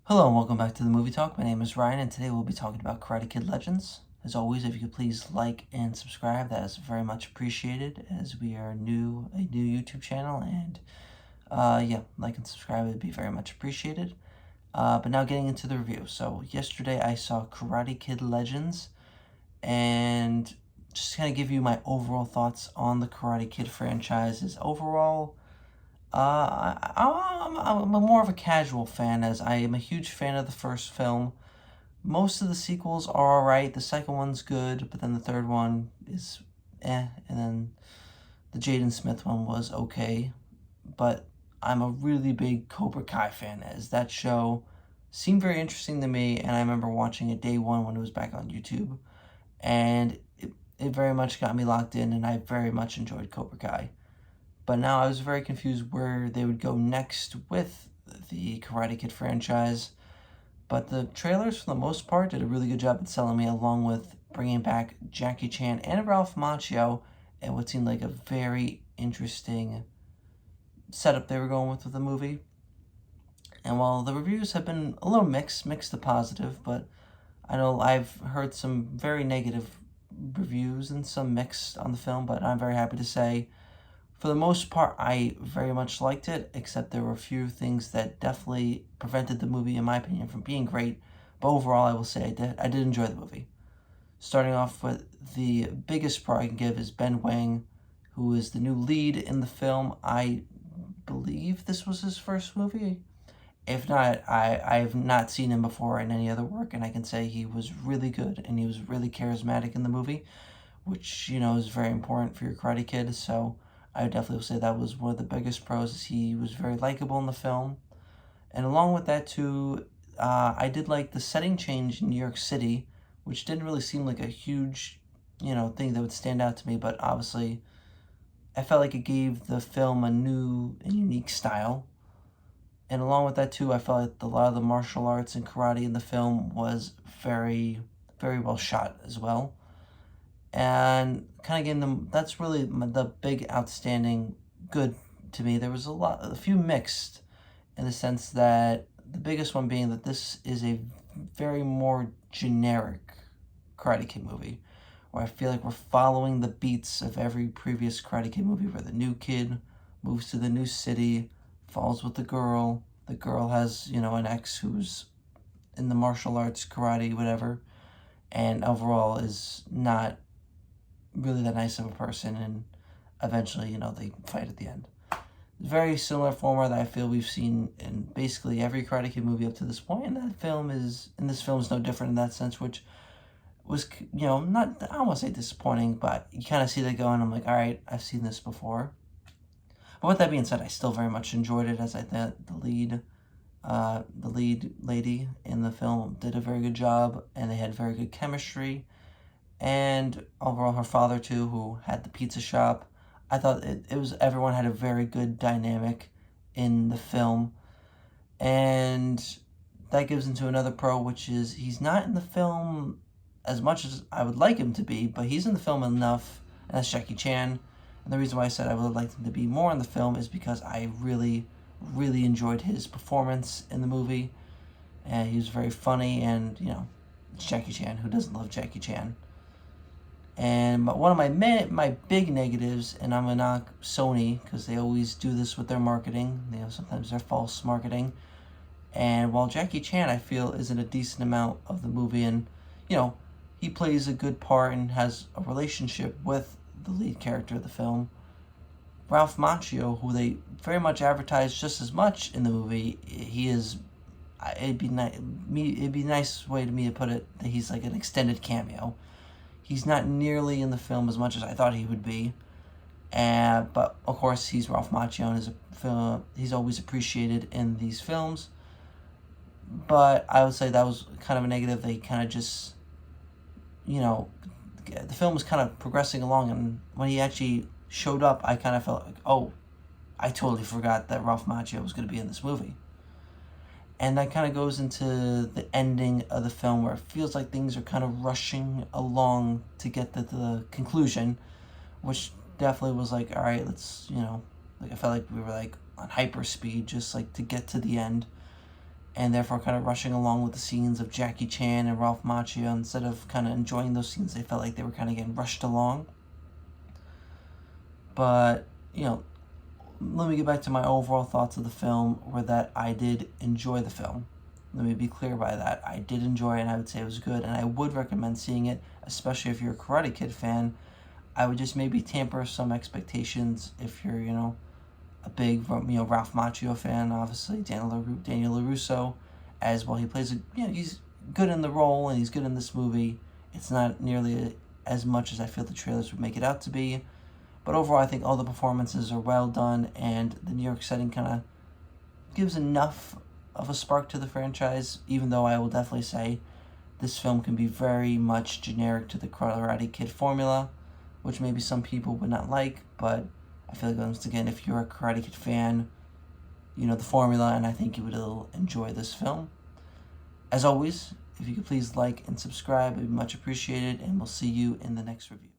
Hello and welcome back to the Movie Talk. My name is Ryan and today we'll be talking about Karate Kid Legends. As always, if you could please like and subscribe, that is very much appreciated as we are a new YouTube channel and yeah, like and subscribe would be very much appreciated. But now getting into the review. So yesterday I saw Karate Kid Legends and just kind of give you my overall thoughts on the Karate Kid franchises. Overall, I'm more of a casual fan, as I am a huge fan of the first film. Most of the sequels are alright. The second one's good, but then the third one is and then the Jaden Smith one was okay. But I'm a really big Cobra Kai fan, as that show seemed very interesting to me, and I remember watching it day one when it was back on YouTube, and it very much got me locked in, and I very much enjoyed Cobra Kai. But now I was very confused where they would go next with the Karate Kid franchise. But the trailers, for the most part, did a really good job at selling me, along with bringing back Jackie Chan and Ralph Macchio, and what seemed like a very interesting setup they were going with the movie. And while the reviews have been a little mixed to positive, but I know I've heard some very negative reviews and some mixed on the film, but I'm very happy to say for the most part, I very much liked it, except there were a few things that definitely prevented the movie, in my opinion, from being great. But overall, I will say I did enjoy the movie. Starting off with the biggest part I can give is Ben Wang, who is the new lead in the film. I believe this was his first movie. If not, I have not seen him before in any other work, and I can say he was really good and he was really charismatic in the movie, which, is very important for your Karate Kid. So I would definitely say that was one of the biggest pros. Is he was very likable in the film. And along with that, too, I did like the setting change in New York City, which didn't really seem like a huge, thing that would stand out to me. But obviously, I felt like it gave the film a new and unique style. And along with that, too, I felt like a lot of the martial arts and karate in the film was very, very well shot as well, and kind of getting them. That's really the big outstanding good to me. There was a few mixed, in the sense that the biggest one being that this is a very more generic Karate Kid movie, where I feel like we're following the beats of every previous Karate Kid movie, where the new kid moves to the new city, falls with the girl. The girl has, an ex who's in the martial arts, karate, whatever, and overall is not really that nice of a person, and eventually, they fight at the end. Very similar formula that I feel we've seen in basically every Karate Kid movie up to this point, and this film is no different in that sense, which was, not, I don't want to say disappointing, but you kind of see that going, I'm like, all right, I've seen this before. But with that being said, I still very much enjoyed it, as I thought the lead lady in the film did a very good job, and they had very good chemistry. And overall, her father too, who had the pizza shop. I thought it was, everyone had a very good dynamic in the film, and that gives into another pro, which is he's not in the film as much as I would like him to be, but he's in the film enough, and that's Jackie Chan. And the reason why I said I would have liked him to be more in the film is because I really, really enjoyed his performance in the movie, and he was very funny, and it's Jackie Chan. Who doesn't love Jackie Chan? And one of my big negatives, and I'm gonna knock Sony because they always do this with their marketing. Sometimes they're false marketing. And while Jackie Chan, I feel, is in a decent amount of the movie, and he plays a good part and has a relationship with the lead character of the film, Ralph Macchio, who they very much advertise just as much in the movie, he is. It'd be a nice way to me to put it that he's like an extended cameo. He's not nearly in the film as much as I thought he would be. But of course, he's Ralph Macchio, and he's always appreciated in these films. But I would say that was kind of a negative. They kind of just, the film was kind of progressing along, and when he actually showed up, I kind of felt like, oh, I totally forgot that Ralph Macchio was going to be in this movie. And that kind of goes into the ending of the film, where it feels like things are kind of rushing along to get to the conclusion, which definitely was like, all right, let's, like I felt like we were like on hyper speed, just like to get to the end. and therefore kind of rushing along with the scenes of Jackie Chan and Ralph Macchio. Instead of kind of enjoying those scenes, they felt like they were kind of getting rushed along. But, let me get back to my overall thoughts of the film, were that I did enjoy the film. Let me be clear by that. I did enjoy it, and I would say it was good, and I would recommend seeing it, especially if you're a Karate Kid fan. I would just maybe tamper some expectations if you're, a big, Ralph Macchio fan, obviously, Daniel LaRusso, as well. He plays, he's good in the role, and he's good in this movie. It's not nearly as much as I feel the trailers would make it out to be. But overall, I think all the performances are well done, and the New York setting kind of gives enough of a spark to the franchise, even though I will definitely say this film can be very much generic to the Karate Kid formula, which maybe some people would not like, but I feel like, once again, if you're a Karate Kid fan, you know the formula, and I think you will enjoy this film. As always, if you could please like and subscribe, it would be much appreciated, and we'll see you in the next review.